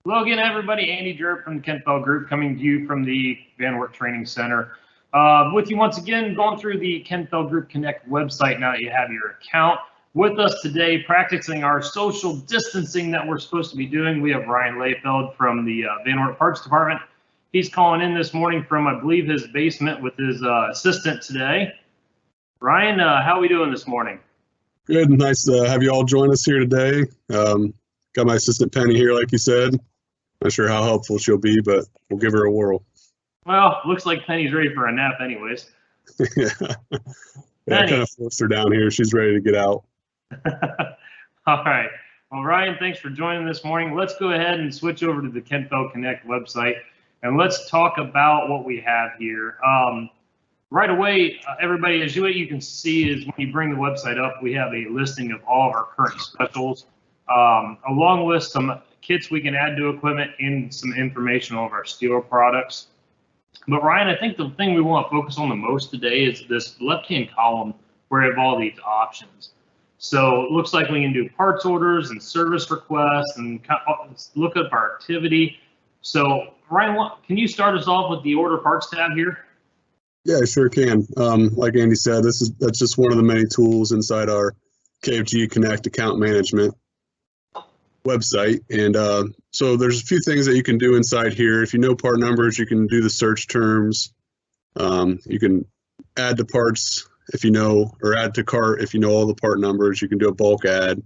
Hello again, everybody. Andy Jerp from the Kenn-Feld Group coming to you from the Van Wert Training Center. With you once again, going through the Kenn-Feld Group Connect website now that you have your account. With us today, practicing our social distancing that we're supposed to be doing, we have Ryan Layfeld from the Van Wert Parts Department. He's calling in this morning from, I believe, his basement with his assistant today. Ryan, how are we doing this morning? Good. Nice to have you all join us here today. Got my assistant Penny here, like you said. Not sure how helpful she'll be, but we'll give her a whirl. Well, looks like Penny's ready for a nap anyways. Yeah, I kind of forced her down here. She's ready to get out. All right. Well, Ryan, thanks for joining this morning. Let's go ahead and switch over to the Kenn-Feld Connect website, and let's talk about what we have here. Right away, everybody, as you can see is when you bring the website up, we have a listing of all of our current specials, along with some kits we can add to equipment and some information on our steel products. But Ryan, I think the thing we want to focus on the most today is this left-hand column where we have all these options. So it looks like we can do parts orders and service requests and look up our activity. So Ryan, can you start us off with the order parts tab here? Yeah, I sure can. Like Andy said, that's just one of the many tools inside our KFG Connect Account Management website. And so there's a few things that you can do inside here. If you know part numbers, you can do the search terms. You can add to parts if you know, or add to cart if you know all the part numbers. You can do a bulk add.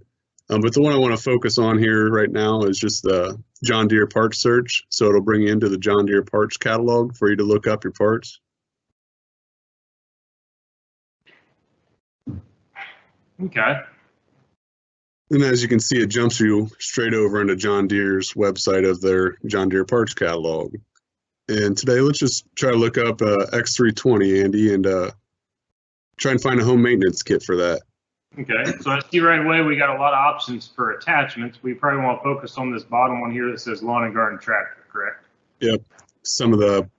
But the one I want to focus on here right now is just the John Deere parts search. So it'll bring you into the John Deere parts catalog for you to look up your parts. Okay. And as you can see, it jumps you straight over into John Deere's website of their John Deere parts catalog. And today, let's just try to look up X320, Andy, and try and find a home maintenance kit for that. Okay, so I see right away we got a lot of options for attachments. We probably want to focus on this bottom one here that says lawn and garden tractor, correct? Yep. Some of the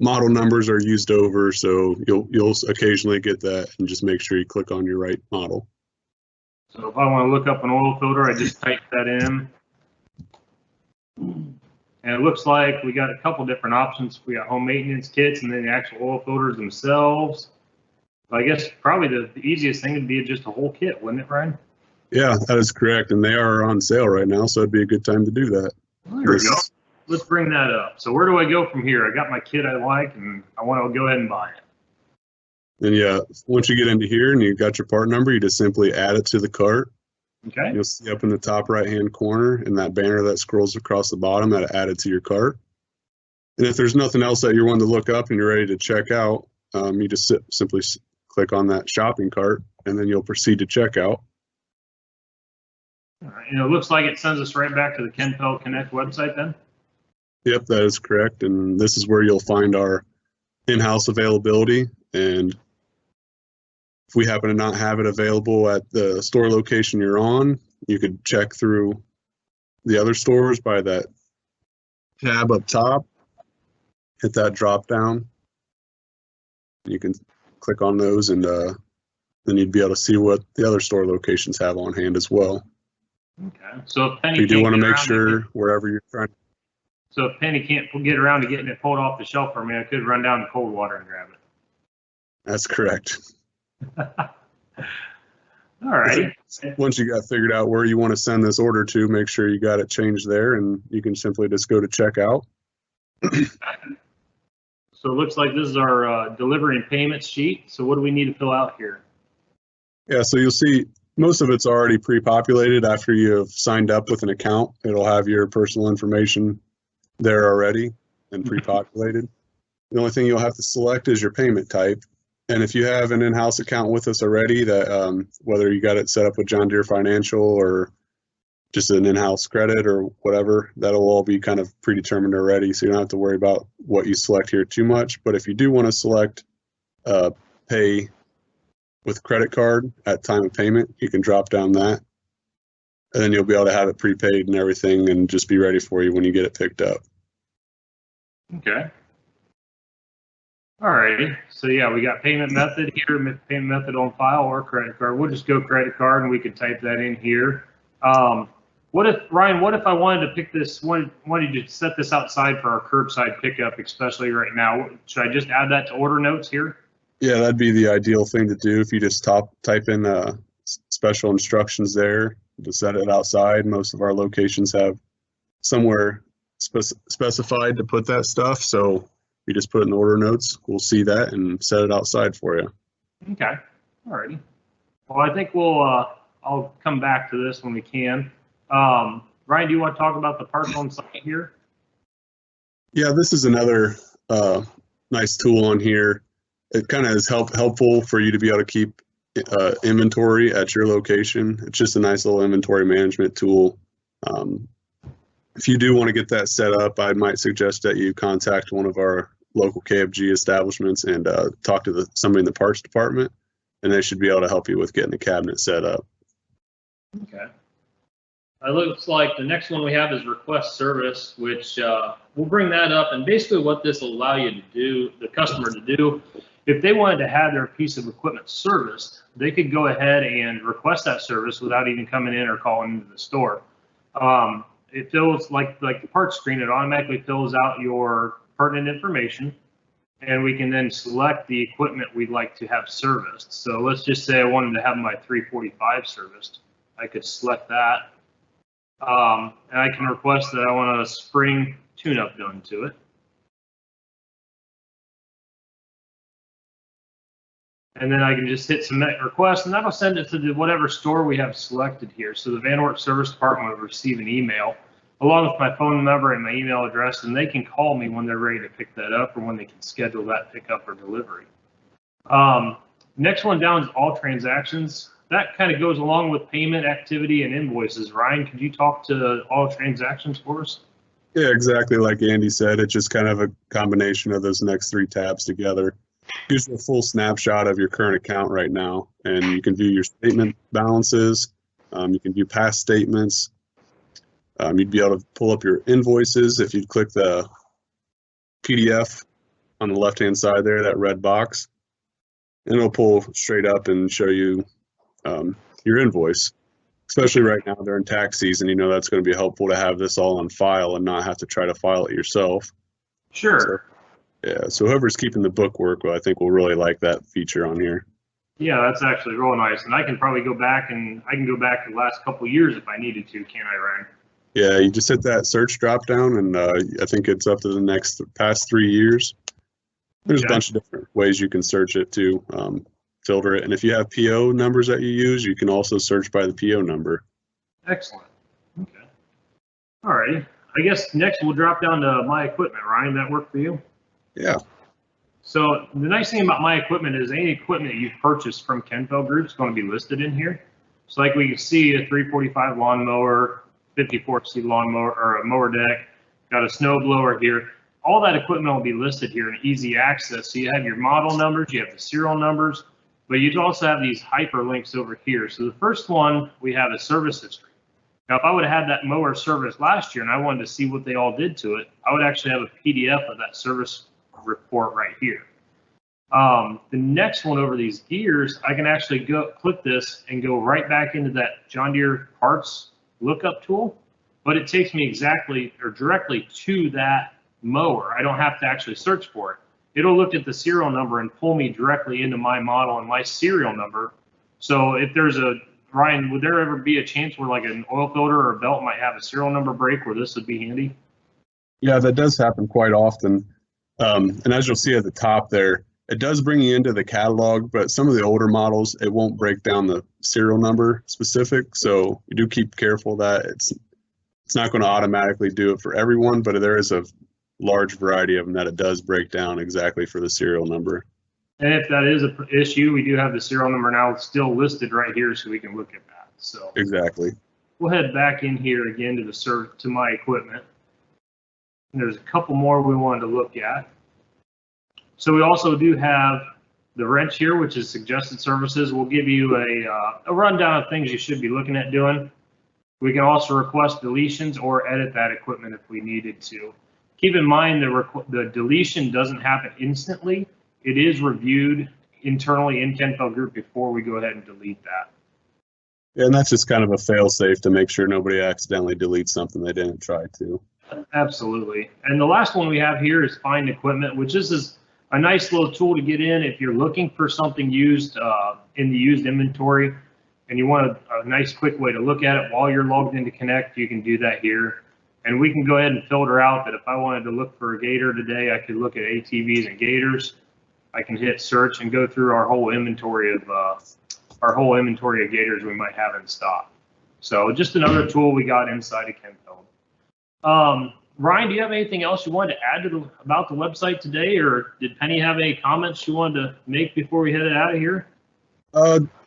model numbers are used over, so you'll occasionally get that, and just make sure you click on your right model. So if I want to look up an oil filter, I just type that in. And it looks like we got a couple different options. We got home maintenance kits and then the actual oil filters themselves. I guess probably the easiest thing would be just a whole kit, wouldn't it, Ryan? Yeah, that is correct. And they are on sale right now, so it'd be a good time to do that. Well, there we go. Let's bring that up. So where do I go from here? I got my kit I like, and I want to go ahead and buy it. And yeah, once you get into here and you got your part number, you just simply add it to the cart. Okay. You'll see up in the top right-hand corner in that banner that scrolls across the bottom that add it to your cart. And if there's nothing else that you're wanting to look up and you're ready to check out, you just simply click on that shopping cart, and then you'll proceed to checkout. All right. And it looks like it sends us right back to the Kenn-Feld Connect website then? Yep, that is correct. And this is where you'll find our in-house availability. And if we happen to not have it available at the store location you're on, you could check through the other stores by that tab up top, hit that drop down. You can click on those, and then you'd be able to see what the other store locations have on hand as well. Okay. So if Penny you do want to make sure wherever you're trying. So if Penny can't get around to getting it pulled off the shelf for me, I could run down to cold water and grab it. That's correct. All right. Once you got figured out where you want to send this order to, make sure you got it changed there, and you can simply just go to checkout. So it looks like this is our delivery and payment sheet. So what do we need to fill out here? Yeah, so you'll see most of it's already pre-populated after you've signed up with an account. It'll have your personal information there already and pre-populated. The only thing you'll have to select is your payment type. And if you have an in-house account with us already, that whether you got it set up with John Deere Financial or just an in-house credit or whatever, that'll all be kind of predetermined already. So you don't have to worry about what you select here too much. But if you do want to select pay with credit card at time of payment, you can drop down that. And then you'll be able to have it prepaid and everything and just be ready for you when you get it picked up. Okay. All righty. So yeah, we got payment method here, payment method on file or credit card. We'll just go credit card and we can type that in here. What Ryan, what if I wanted to pick this, wanted to set this outside for our curbside pickup, especially right now? Should I just add that to order notes here? Yeah, that'd be the ideal thing to do. If you just type in special instructions there to set it outside. Most of our locations have somewhere specified to put that stuff. So you just put it in order notes. We'll see that and set it outside for you. Okay. Alrighty. Well, I think I'll come back to this when we can. Ryan, do you want to talk about the parts on site here? Yeah, this is another nice tool on here. It kind of is helpful for you to be able to keep inventory at your location. It's just a nice little inventory management tool. If you do want to get that set up, I might suggest that you contact one of our local KFG establishments and talk to somebody in the parts department, and they should be able to help you with getting the cabinet set up. Okay. It looks like the next one we have is request service, which we'll bring that up. And basically what this will allow you to do, the customer to do, if they wanted to have their piece of equipment serviced, they could go ahead and request that service without even coming in or calling into the store. It fills like the parts screen, it automatically fills out your pertinent information, and we can then select the equipment we'd like to have serviced. So let's just say I wanted to have my 345 serviced. I could select that. And I can request that I want a spring tune-up done to it. And then I can just hit submit request, and that'll send it to whatever store we have selected here. So the Van Wert Service Department will receive an email along with my phone number and my email address, and they can call me when they're ready to pick that up or when they can schedule that pickup or delivery. Next one down is all transactions. That kind of goes along with payment activity and invoices. Ryan, could you talk to all transactions for us? Yeah, exactly like Andy said. It's just kind of a combination of those next three tabs together. Gives you a full snapshot of your current account right now, and you can view your statement balances. You can view past statements. You'd be able to pull up your invoices if you click the PDF on the left-hand side there, that red box, and it'll pull straight up and show you your invoice. Especially right now during tax season, you know that's going to be helpful to have this all on file and not have to try to file it yourself. Sure. So whoever's keeping the bookwork, well, I think will really like that feature on here. Yeah, that's actually real nice, and I can probably go back and I can go back to the last couple of years if I needed to, can't I, Ryan? Yeah, you just hit that search drop down, and I think it's up to the past 3 years. There's a bunch of different ways you can search it to filter it, and if you have PO numbers that you use, you can also search by the PO number. Excellent. Okay. All right. I guess next we'll drop down to my equipment. Ryan, that work for you? Yeah. So the nice thing about my equipment is any equipment that you've purchased from Kenn-Feld Group is going to be listed in here. So like we can see a 345 lawnmower, 54C lawnmower, or a mower deck, got a snow blower here. All that equipment will be listed here in easy access. So you have your model numbers, you have the serial numbers, but you also have these hyperlinks over here. So the first one, we have a service history. Now, if I would have had that mower service last year and I wanted to see what they all did to it, I would actually have a PDF of that service report right here. The next one over these gears, I can actually go click this and go right back into that John Deere parts lookup tool, but it takes me exactly or directly to that mower. I don't have to actually search for it. It'll look at the serial number and pull me directly into my model and my serial number. So if there's Ryan, would there ever be a chance where like an oil filter or a belt might have a serial number break where this would be handy? Yeah, that does happen quite often. And as you'll see at the top there, it does bring you into the catalog, but some of the older models, it won't break down the serial number specific. So you do keep careful that it's not going to automatically do it for everyone, but there is a large variety of them that it does break down exactly for the serial number. And if that is an issue, we do have the serial number now still listed right here so we can look at that. So exactly. We'll head back in here again to my equipment. And there's a couple more we wanted to look at. So we also do have the wrench here, which is suggested services. We'll give you a rundown of things you should be looking at doing. We can also request deletions or edit that equipment if we needed to. Keep in mind the deletion doesn't happen instantly. It is reviewed internally in Kenn-Feld Group before we go ahead and delete that. And that's just kind of a fail safe to make sure nobody accidentally deletes something they didn't try to. Absolutely. And the last one we have here is find equipment, which is a nice little tool to get in if you're looking for something used in the used inventory and you want a nice quick way to look at it while you're logged into Connect. You can do that here. And we can go ahead and filter out that if I wanted to look for a gator today, I could look at ATVs and gators. I can hit search and go through our whole inventory of gators we might have in stock. So just another tool we got inside of Kenn-Feld. Ryan, do you have anything else you wanted to add about the website today, or did Penny have any comments you wanted to make before we headed out of here?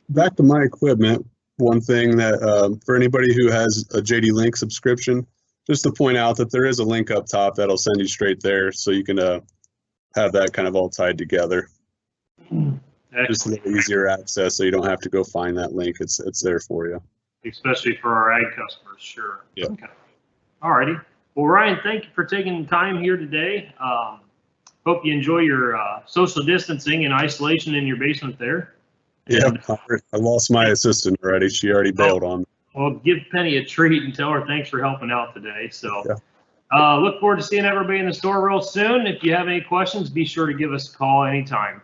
Back to my equipment, one thing that for anybody who has a JD Link subscription, just to point out that there is a link up top that'll send you straight there, so you can have that kind of all tied together. Excellent. Just a little easier access, so you don't have to go find that link. It's there for you. Especially for our ag customers, sure. Yeah. Okay. All righty. Well, Ryan, thank you for taking the time here today. Hope you enjoy your social distancing and isolation in your basement there. Yeah, I lost my assistant already. She already bailed on me. Well, give Penny a treat and tell her thanks for helping out today. So yeah. Look forward to seeing everybody in the store real soon. If you have any questions, be sure to give us a call anytime.